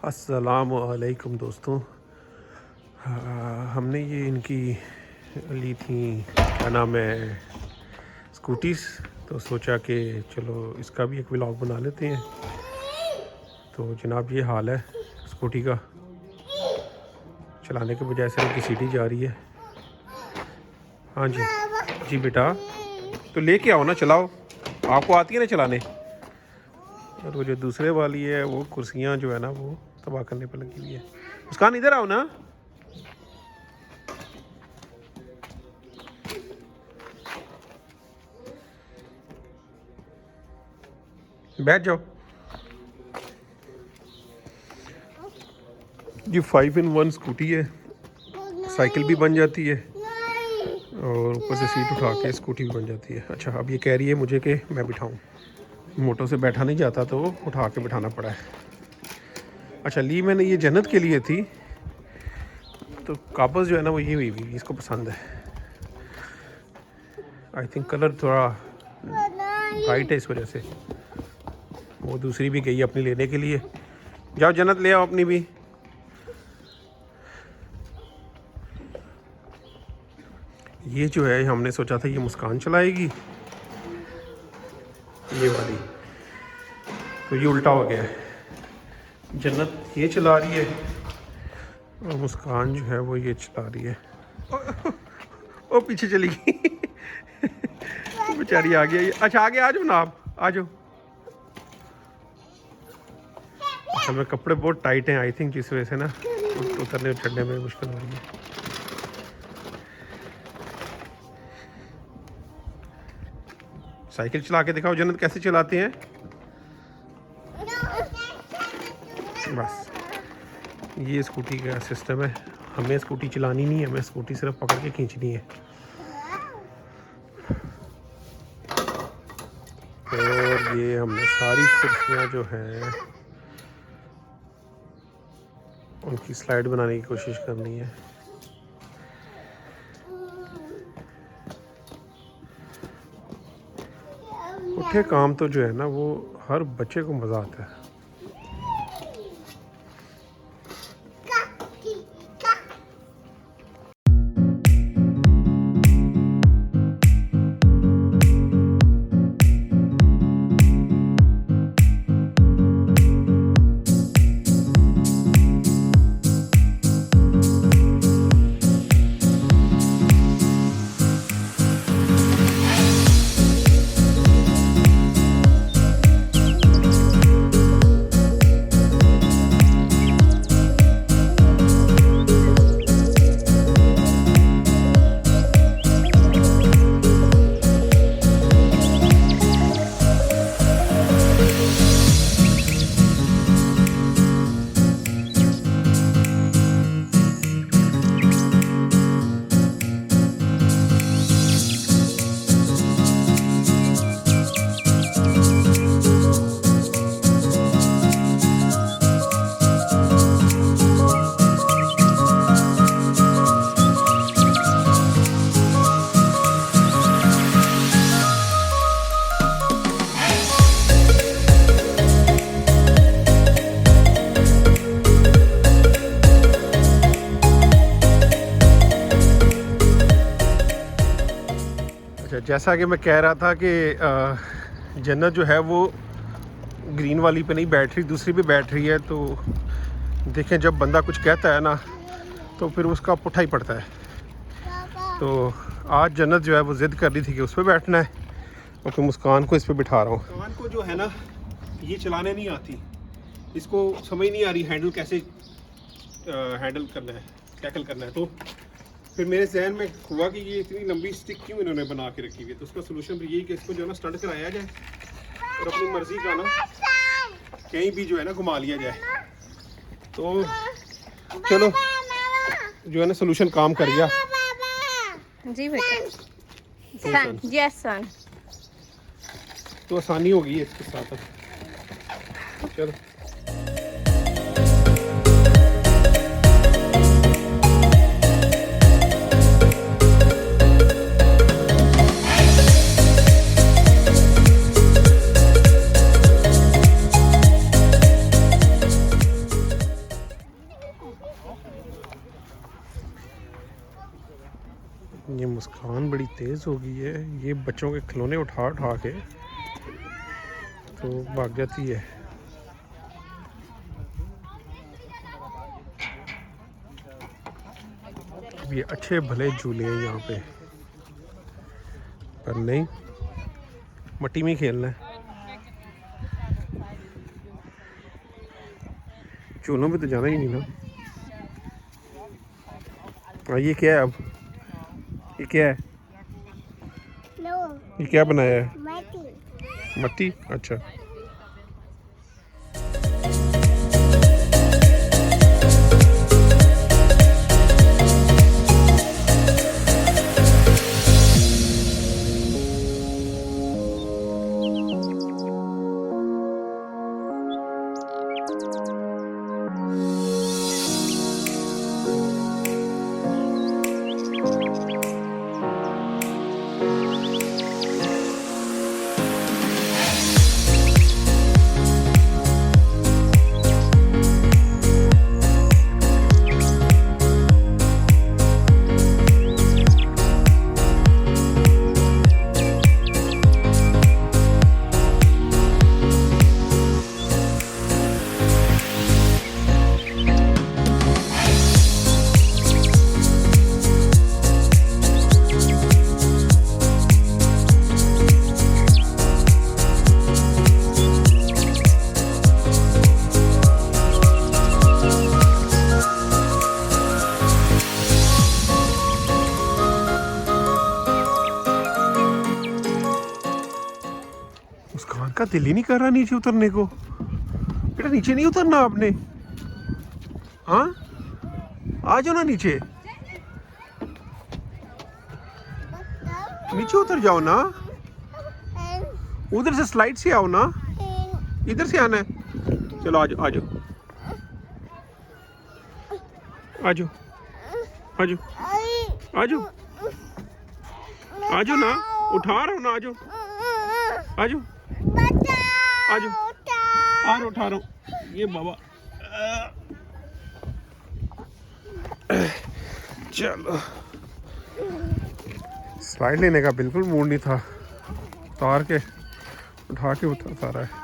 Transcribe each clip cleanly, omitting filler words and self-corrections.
अस्सलामु अलैकुम दोस्तों। हमने ये इनकी ली थी, क्या नाम है, स्कूटीज़। तो सोचा कि चलो इसका भी एक व्लॉग बना लेते हैं। तो जनाब ये हाल है स्कूटी का, चलाने के बजाय सिर्फ की सीटी जा रही है। हाँ जी जी बेटा, तो लेके आओ ना, चलाओ, आपको आती है ना चलाने। और वो जो दूसरे वाली है वो कुर्सियाँ जो है ना वो तबाह करने पर लगी हुई है। मुस्कान इधर आओ ना। बैठ जाओ। ये 5-in-1 स्कूटी है, साइकिल भी बन जाती है और ऊपर से सीट उठा के स्कूटी भी बन जाती है। अच्छा, अब ये कह रही है मुझे कि मैं बिठाऊं। मोटो से बैठा नहीं जाता तो उठा के बिठाना पड़ा है। अच्छा, ली मैंने ये जन्नत के लिए थी, तो काबस जो है ना वो ये हुई हुई इसको पसंद है। आई थिंक कलर थोड़ा ब्राइट है इस वजह से। वो दूसरी भी गई अपनी लेने के लिए। जाओ जन्नत ले आओ अपनी भी। ये जो है हमने सोचा था ये मुस्कान चलाएगी ये वाली, तो ये उल्टा हो गया है। जन्नत ये चला रही है और मुस्कान जो है वो ये चला रही है। ओ पीछे चली गई बेचारी आ गई। अच्छा आगे आ जाओ ना, आप आ जाओ। अच्छा, मेरे कपड़े बहुत टाइट हैं आई थिंक, जिस वजह से ना उतरने और चढ़ने में मुश्किल हो रही है। साइकिल चला के दिखाओ जन्नत कैसे चलाते हैं। बस ये स्कूटी का सिस्टम है। हमें स्कूटी चलानी नहीं है, हमें स्कूटी सिर्फ पकड़ के खींचनी है। और ये हमने सारी कुर्सियाँ जो हैं उनकी स्लाइड बनाने की कोशिश करनी है। उठे काम तो जो है ना वो हर बच्चे को मज़ा आता है। जैसा कि मैं कह रहा था कि जन्नत जो है वो ग्रीन वाली पे नहीं बैठ रही, दूसरी पे बैठ रही है। तो देखें, जब बंदा कुछ कहता है ना तो फिर उसका पुट्ठा ही पड़ता है। तो आज जन्नत जो है वो ज़िद कर रही थी कि उस पर बैठना है और फिर मुस्कान को इस पर बिठा रहा हूँ। मुस्कान को जो है ना ये चलाने नहीं आती, इसको समझ नहीं आ रही हैंडल कैसे हैंडल करना है, टैकल करना है। तो फिर मेरे जहन में हुआ कि ये इतनी लंबी स्टिक क्यों इन्होंने बना के रखी हुई है। तो उसका सोल्यूशन भी यही कि इसको जो है ना स्टंट कराया जाए और अपनी मर्जी का ना कहीं भी जो है ना घुमा लिया जाए। तो चलो जो है ना सोल्यूशन काम कर गया। जी बेटा, यस सन। तो आसानी हो गई है इसके साथ। चलो ये मुस्कान बड़ी तेज़ हो गई है, ये बच्चों के खिलौने उठा उठा के तो भाग जाती है। ये अच्छे भले झूले हैं यहाँ पे, पर नहीं, मिट्टी में खेलना है। झूलों पे तो जाना ही नहीं ना। ये क्या है अब? ये क्या है? ये क्या बनाया है? मट्टी। अच्छा। मुस्कान का दिल ही नहीं कर रहा नीचे उतरने को। बेटा नीचे नहीं उतरना आपने? हाँ, आ जाओ ना नीचे, नीचे उतर जाओ ना। उधर से स्लाइड से आओ ना, इधर से आना है। चलो आ जाओ, आ जाओ, आ जाओ, आ जाओ, आ जाओ, आ जाओ ना, उठा रहा हूँ ना, आ जाओ, आ जाओ, आ जाओ, आ रहा उठा रहा हूँ। ये बाबा, चलो। स्लाइड लेने का बिल्कुल मूड नहीं था, उतार के उठा के उतार रहा है।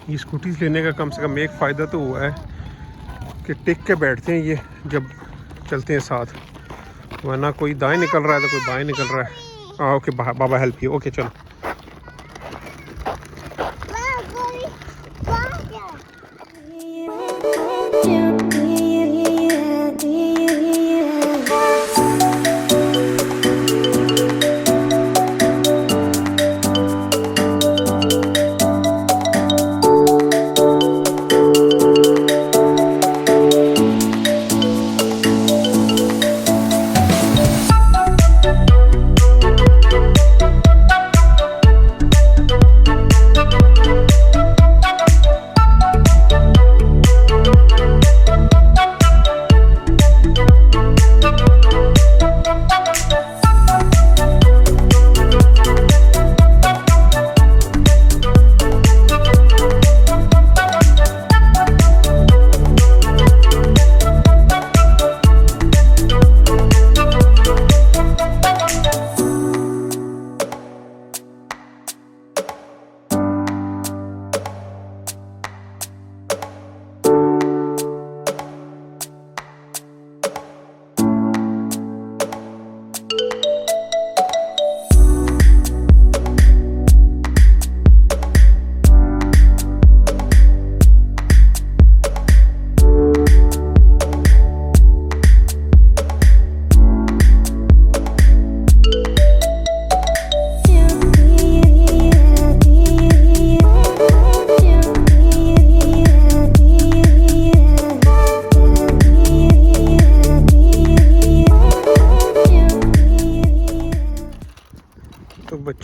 ये स्कूटीज लेने का कम से कम एक फ़ायदा तो हुआ है कि टिक के बैठते हैं ये जब चलते हैं साथ, वरना कोई दाएं निकल रहा है तो कोई बाएं निकल रहा है। हाँ okay, Baba help you. Okay चलो।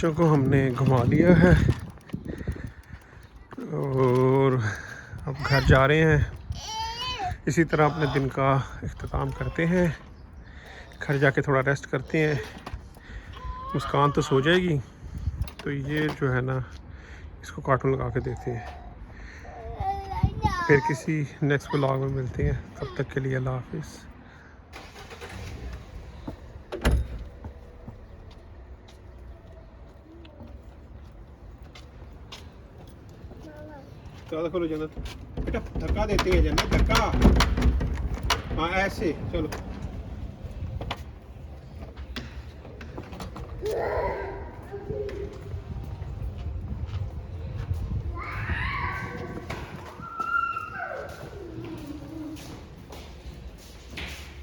बच्चों को हमने घुमा लिया है और अब घर जा रहे हैं। इसी तरह अपने दिन का इख्तिताम करते हैं, घर जाके थोड़ा रेस्ट करते हैं। मुस्कान तो सो जाएगी, तो ये जो है ना इसको कार्टून लगा के देखते हैं। फिर किसी नेक्स्ट व्लॉग में मिलते हैं, तब तक के लिए अल्लाह हाफिज़। चलो खोलो जन्नत, बेटा धक्का देते हैं जन्नत, धक्का। हाँ ऐसे चलो।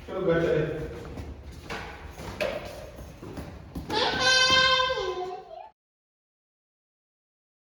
चलो बैठ जाए।